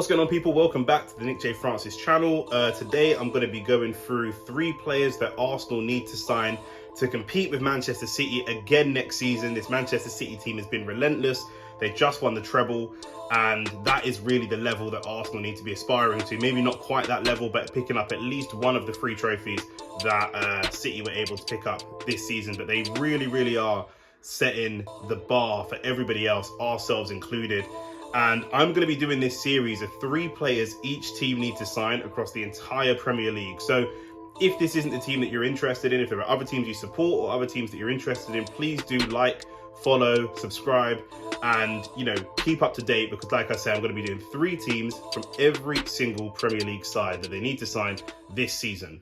What's going on, people? Welcome back to the Nick J. Francis channel. Today I'm going to be going through 3 players that Arsenal need to sign to compete with Manchester City again next season. This Manchester City team has been relentless. They just won the treble, and that is really the level that Arsenal need to be aspiring to. Maybe not quite that level, but picking up at least one of the 3 trophies that City were able to pick up this season. But they really are setting the bar for everybody else, ourselves included. And I'm going to be doing this series of 3 players each team need to sign across the entire Premier League. So if this isn't the team that you're interested in, if there are other teams you support or other teams that you're interested in, please do like, follow, subscribe, and, keep up to date, because like I said, I'm going to be doing 3 teams from every single Premier League side that they need to sign this season.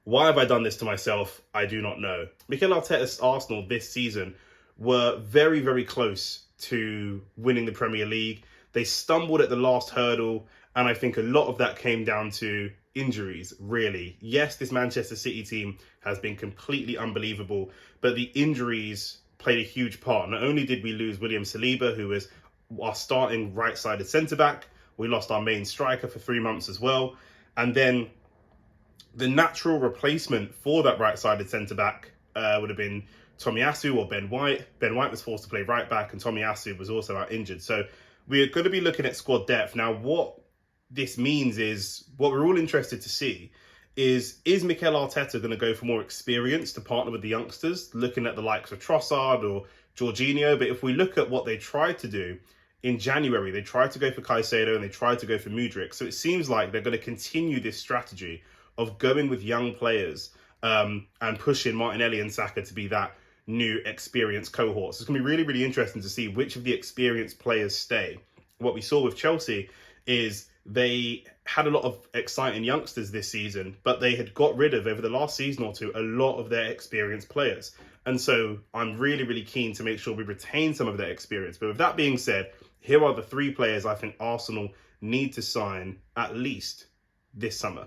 Why have I done this to myself? I do not know. Mikel Arteta's Arsenal this season were very close to winning the Premier League. They stumbled at the last hurdle, and I think a lot of that came down to injuries, really. Yes, this Manchester City team has been completely unbelievable, but the injuries played a huge part. Not only did we lose William Saliba, who was our starting right-sided centre-back, we lost our main striker for 3 months as well, and then the natural replacement for that right-sided centre-back would have been Tomiyasu or Ben White. Ben White was forced to play right back, and Tomiyasu was also out injured. So we're going to be looking at squad depth. Now, what this means is, what we're all interested to see is Mikel Arteta going to go for more experience to partner with the youngsters, looking at the likes of Trossard or Jorginho? But if we look at what they tried to do in January, they tried to go for Caicedo and they tried to go for Mudryk. So it seems like they're going to continue this strategy of going with young players and pushing Martinelli and Saka to be that new experienced cohort. So it's going to be really interesting to see which of the experienced players stay. What we saw with Chelsea is they had a lot of exciting youngsters this season, but they had got rid of, over the last season or two, a lot of their experienced players. And so I'm really keen to make sure we retain some of their experience. But with that being said, here are the 3 players I think Arsenal need to sign at least this summer.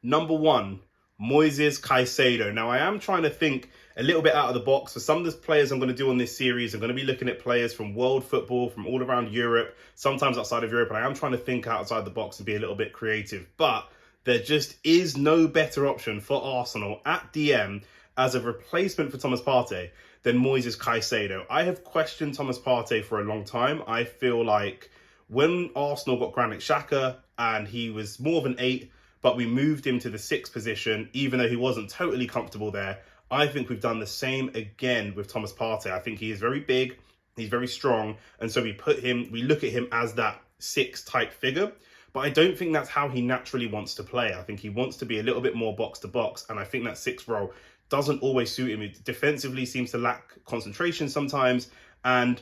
Number 1, Moises Caicedo. Now, I am trying to think a little bit out of the box. For some of the players I'm going to do on this series, I'm going to be looking at players from world football, from all around Europe, sometimes outside of Europe, and I am trying to think outside the box and be a little bit creative. But there just is no better option for Arsenal at DM as a replacement for Thomas Partey than Moises Caicedo. I have questioned Thomas Partey for a long time. I feel like when Arsenal got Granit Xhaka and he was more of an 8, but we moved him to the 6th position, even though he wasn't totally comfortable there, I think we've done the same again with Thomas Partey. I think he is very big, he's very strong, and so we look at him as that 6 type figure, but I don't think that's how he naturally wants to play. I think he wants to be a little bit more box to box, and I think that 6 role doesn't always suit him. It defensively seems to lack concentration sometimes, and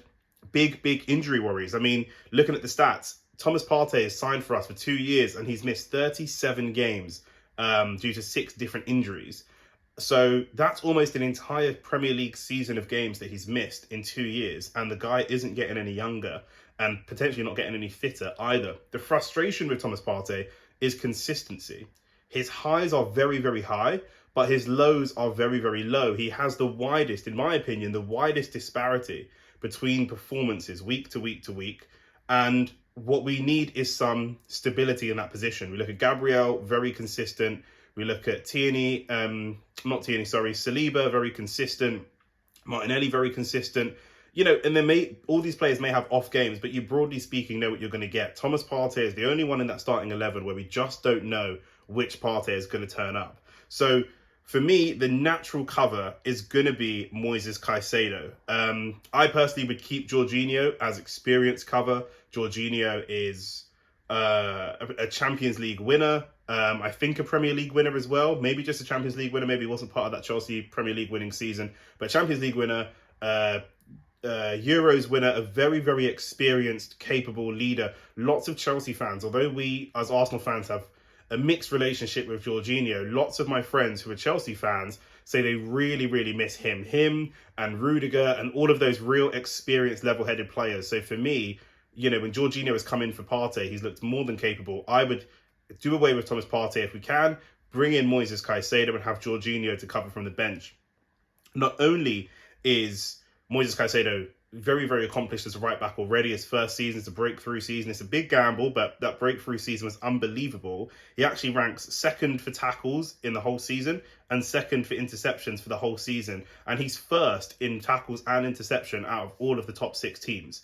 big injury worries. I mean, looking at the stats, Thomas Partey is signed for us for 2 years, and he's missed 37 games due to 6 different injuries. So that's almost an entire Premier League season of games that he's missed in 2 years, and the guy isn't getting any younger and potentially not getting any fitter either. The frustration with Thomas Partey is consistency. His highs are very high, but his lows are very low. He has the widest, in my opinion, the widest disparity between performances week to week, and what we need is some stability in that position. We look at Gabriel, very consistent. We look at Saliba, very consistent. Martinelli, very consistent. And then all these players may have off games, but you, broadly speaking, know what you're going to get. Thomas Partey is the only one in that starting 11 where we just don't know which Partey is going to turn up. So for me, the natural cover is going to be Moises Caicedo. I personally would keep Jorginho as experienced cover. Jorginho is a Champions League winner. I think a Premier League winner as well. Maybe just a Champions League winner. Maybe he wasn't part of that Chelsea Premier League winning season. But Champions League winner, Euros winner, a very experienced, capable leader. Lots of Chelsea fans, although we as Arsenal fans have a mixed relationship with Jorginho, lots of my friends who are Chelsea fans say they really miss him. Him and Rudiger and all of those real experienced, level-headed players. So for me, when Jorginho has come in for Partey, he's looked more than capable. I would do away with Thomas Partey if we can, bring in Moises Caicedo and have Jorginho to cover from the bench. Not only is Moises Caicedo very, very accomplished as a right back already. His first season is a breakthrough season. It's a big gamble, but that breakthrough season was unbelievable. He actually ranks second for tackles in the whole season and second for interceptions for the whole season. And he's first in tackles and interception out of all of the top 6 teams.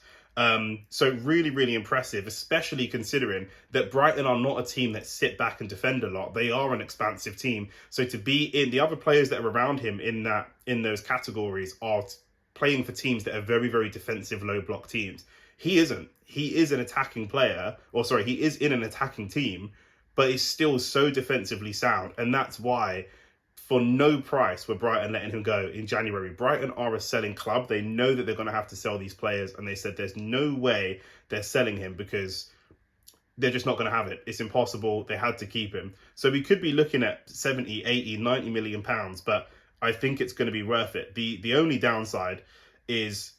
So really, really impressive, especially considering that Brighton are not a team that sit back and defend a lot. They are an expansive team. So to be in, the other players that are around him in those categories are playing for teams that are very, very defensive, low block teams. He isn't. He is an attacking player, or sorry, he is in an attacking team, but is still so defensively sound. And that's why, for no price, were Brighton letting him go in January. Brighton are a selling club. They know that they're going to have to sell these players. And they said there's no way they're selling him because they're just not going to have it. It's impossible. They had to keep him. So we could be looking at 70, 80, 90 million pounds, but I think it's going to be worth it. The only downside is,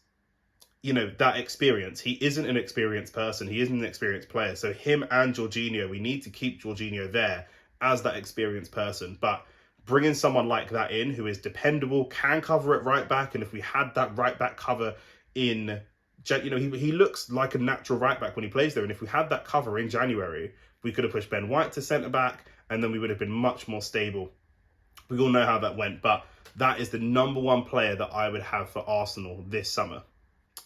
that experience. He isn't an experienced person. He isn't an experienced player. So him and Jorginho, we need to keep Jorginho there as that experienced person. But bringing someone like that in who is dependable, can cover at right back, and if we had that right back cover in, he looks like a natural right back when he plays there, and if we had that cover in January, we could have pushed Ben White to centre back, and then we would have been much more stable. We all know how that went, but that is the number 1 player that I would have for Arsenal this summer.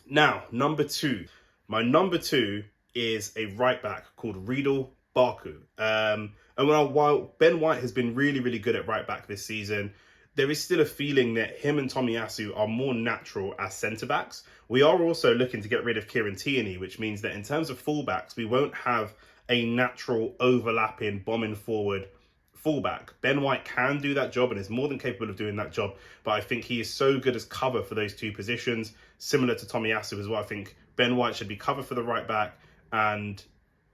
Now, number 2. My number 2 is a right back called Riedel Baku. And while Ben White has been really, really good at right back this season, there is still a feeling that him and Tomiyasu are more natural as centre-backs. We are also looking to get rid of Kieran Tierney, which means that in terms of fullbacks, we won't have a natural overlapping, bombing forward fullback. Ben White can do that job and is more than capable of doing that job, but I think he is so good as cover for those 2 positions, similar to Tomiyasu as well. I think Ben White should be cover for the right back, and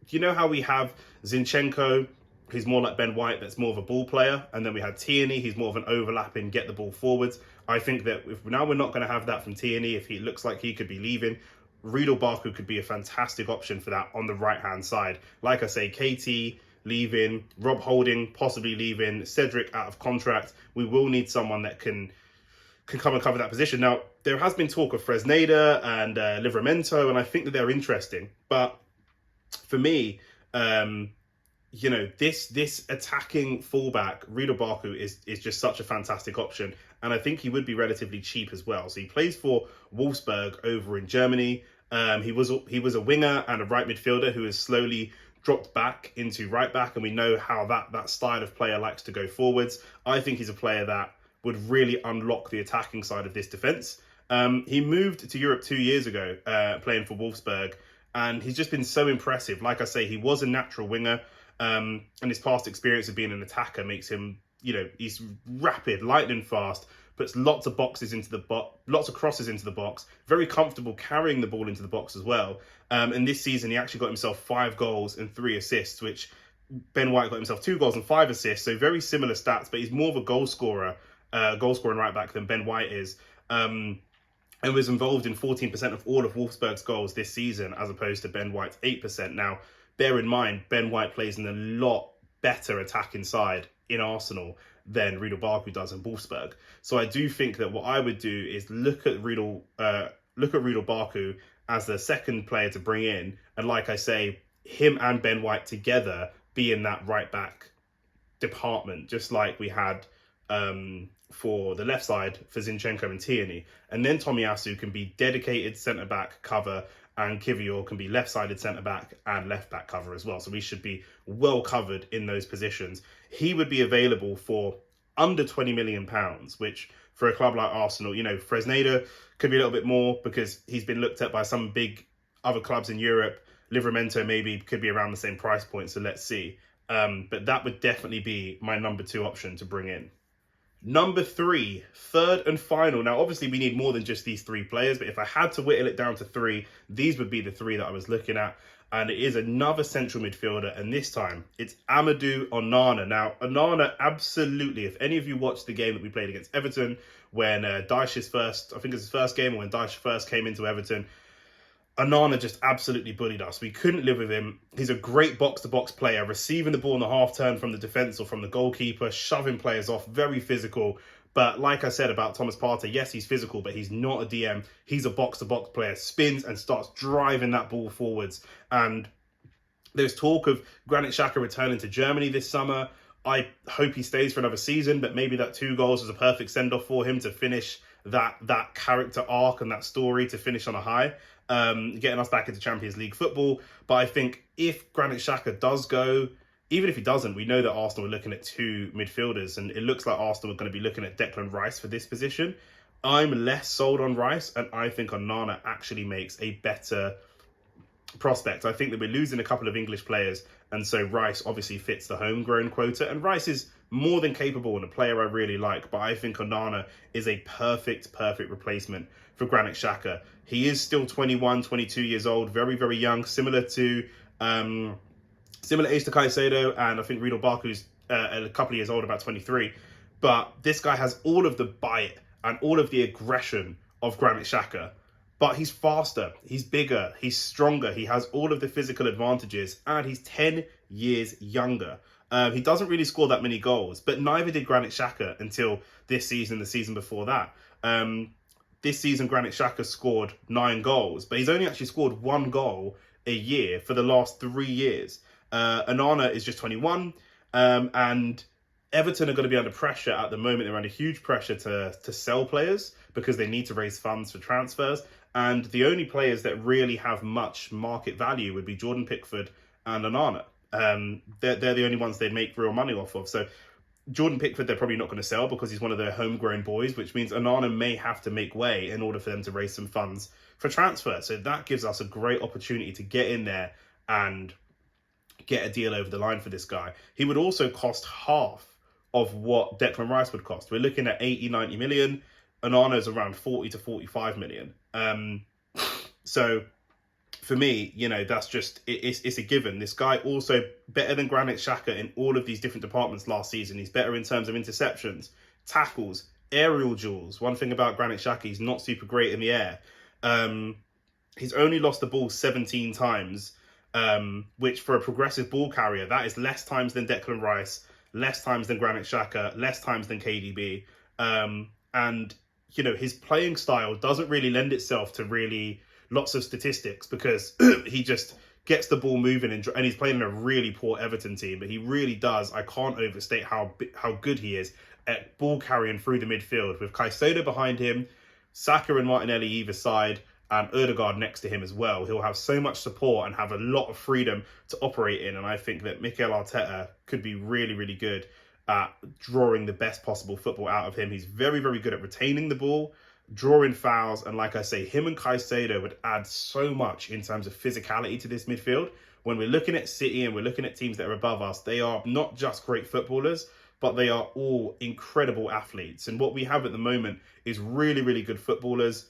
you know how we have Zinchenko, who's more like Ben White, that's more of a ball player, and then we had Tierney, he's more of an overlapping, get the ball forwards. I think that if now we're not going to have that from Tierney, if he looks like he could be leaving, Riedel Baku could be a fantastic option for that on the right-hand side. Like I say, KT leaving, Rob Holding possibly leaving, Cedric out of contract. We will need someone that can come and cover that position. Now, there has been talk of Fresneda and Livramento, and I think that they're interesting. But for me, this attacking fullback, Riedel Baku, is just such a fantastic option. And I think he would be relatively cheap as well. So he plays for Wolfsburg over in Germany. He was a winger and a right midfielder who has slowly dropped back into right back, and we know how that style of player likes to go forwards. I think he's a player that would really unlock the attacking side of this defence. He moved to Europe 2 years ago, playing for Wolfsburg, and he's just been so impressive. Like I say, he was a natural winger, and his past experience of being an attacker makes him, he's rapid, lightning fast, puts lots of crosses into the box, very comfortable carrying the ball into the box as well. And this season, he actually got himself 5 goals and 3 assists, which Ben White got himself 2 goals and 5 assists. So very similar stats, but he's more of a goal scoring right back than Ben White is. And was involved in 14% of all of Wolfsburg's goals this season, as opposed to Ben White's 8%. Now, bear in mind, Ben White plays in a lot better attacking side in Arsenal than Riedel Baku does in Wolfsburg. So I do think that what I would do is look at Riedel Baku as the second player to bring in, and like I say, him and Ben White together be in that right back department, just like we had for the left side for Zinchenko and Tierney. And then Tomiyasu can be dedicated centre back cover, and Kivior can be left-sided centre-back and left-back cover as well. So we should be well covered in those positions. He would be available for under £20 million, which for a club like Arsenal, Fresneda could be a little bit more because he's been looked at by some big other clubs in Europe. Livramento maybe could be around the same price point, so let's see. But that would definitely be my number 2 option to bring in. Number 3, third and final. Now, obviously, we need more than just these 3 players, but if I had to whittle it down to 3, these would be the 3 that I was looking at. And it is another central midfielder, and this time it's Amadou Onana. Now, Onana, absolutely, if any of you watched the game that we played against Everton, when Dyche's first, I think it was his first game, or when Dyche first came into Everton, Onana just absolutely bullied us. We couldn't live with him. He's a great box-to-box player, receiving the ball in the half turn from the defence or from the goalkeeper, shoving players off, very physical. But like I said about Thomas Partey, yes, he's physical, but he's not a DM. He's a box-to-box player, spins and starts driving that ball forwards. And there's talk of Granit Xhaka returning to Germany this summer. I hope he stays for another season, but maybe that 2 goals was a perfect send-off for him to finish that character arc and that story, to finish on a high, getting us back into Champions League football. But I think if Granit Xhaka does go, even if he doesn't, we know that Arsenal are looking at 2 midfielders, and it looks like Arsenal are going to be looking at Declan Rice for this position. I'm less sold on Rice, and I think Onana actually makes a better prospect. I think that we're losing a couple of English players, and so Rice obviously fits the homegrown quota, and Rice is more than capable and a player I really like, but I think Onana is a perfect replacement for Granit Xhaka. He is still 21, 22 years old, very, very young, similar age to Caicedo, and I think Riedel Baku's a couple of years old, about 23. But this guy has all of the bite and all of the aggression of Granit Xhaka. But he's faster, he's bigger, he's stronger, he has all of the physical advantages, and he's 10 years younger. He doesn't really score that many goals, but neither did Granit Xhaka until this season, the season before that. This season, Granit Xhaka scored 9 goals, but he's only actually scored 1 goal a year for the last 3 years. Onana is just 21, and Everton are going to be under pressure at the moment. They're under huge pressure to sell players because they need to raise funds for transfers. And the only players that really have much market value would be Jordan Pickford and Onana. They're the only ones they'd make real money off of. So Jordan Pickford, they're probably not going to sell because he's one of their homegrown boys, which means Onana may have to make way in order for them to raise some funds for transfer. So that gives us a great opportunity to get in there and get a deal over the line for this guy. He would also cost half of what Declan Rice would cost. We're looking at 80, 90 million. Onana's around 40 to 45 million. So for me, you know, that's just, it's a given. This guy also better than Granit Xhaka in all of these different departments last season. He's better in terms of interceptions, tackles, aerial duels. One thing about Granit Xhaka, he's not super great in the air. He's only lost the ball 17 times, which for a progressive ball carrier, that is less times than Declan Rice, less times than Granit Xhaka, less times than KDB. And, you know, his playing style doesn't really lend itself to really lots of statistics because he just gets the ball moving and he's playing in a really poor Everton team, but he really does. I can't overstate how good he is at ball carrying through the midfield with Caicedo behind him, Saka and Martinelli either side, and Ødegaard next to him as well. He'll have so much support and have a lot of freedom to operate in. And I think that Mikel Arteta could be really, really good at drawing the best possible football out of him. He's very, very good at retaining the ball, drawing fouls. And like I say, him and Caicedo would add so much in terms of physicality to this midfield. When we're looking at City and we're looking at teams that are above us, they are not just great footballers, but they are all incredible athletes. And what we have at the moment is really, really good footballers,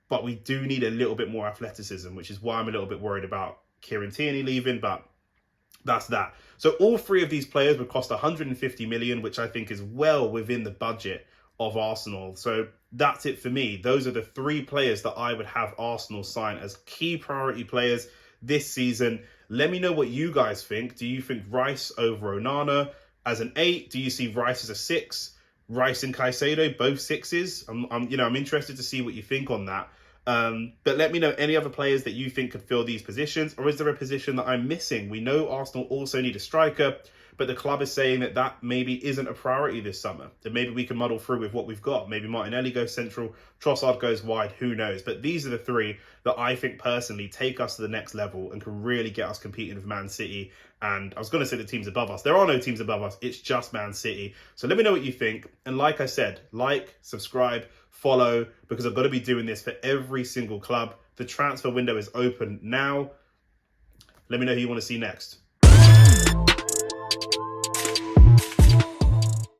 but we do need a little bit more athleticism, which is why I'm a little bit worried about Kieran Tierney leaving, but that's that. So all 3 of these players would cost 150 million, which I think is well within the budget of Arsenal. So that's it for me. Those are the 3 players that I would have Arsenal sign as key priority players this season. Let me know what you guys think. Do you think Rice over Onana as an 8? Do you see Rice as a 6? Rice and Caicedo, both 6s? I'm interested to see what you think on that. But let me know any other players that you think could fill these positions, or is there a position that I'm missing? We know Arsenal also need a striker, but the club is saying that that maybe isn't a priority this summer. That maybe we can muddle through with what we've got. Maybe Martinelli goes central, Trossard goes wide, who knows? But these are the 3 that I think personally take us to the next level and can really get us competing with Man City. And I was going to say the teams above us. There are no teams above us. It's just Man City. So let me know what you think. And like I said, like, subscribe, follow, because I've got to be doing this for every single club. The transfer window is open now. Let me know who you want to see next.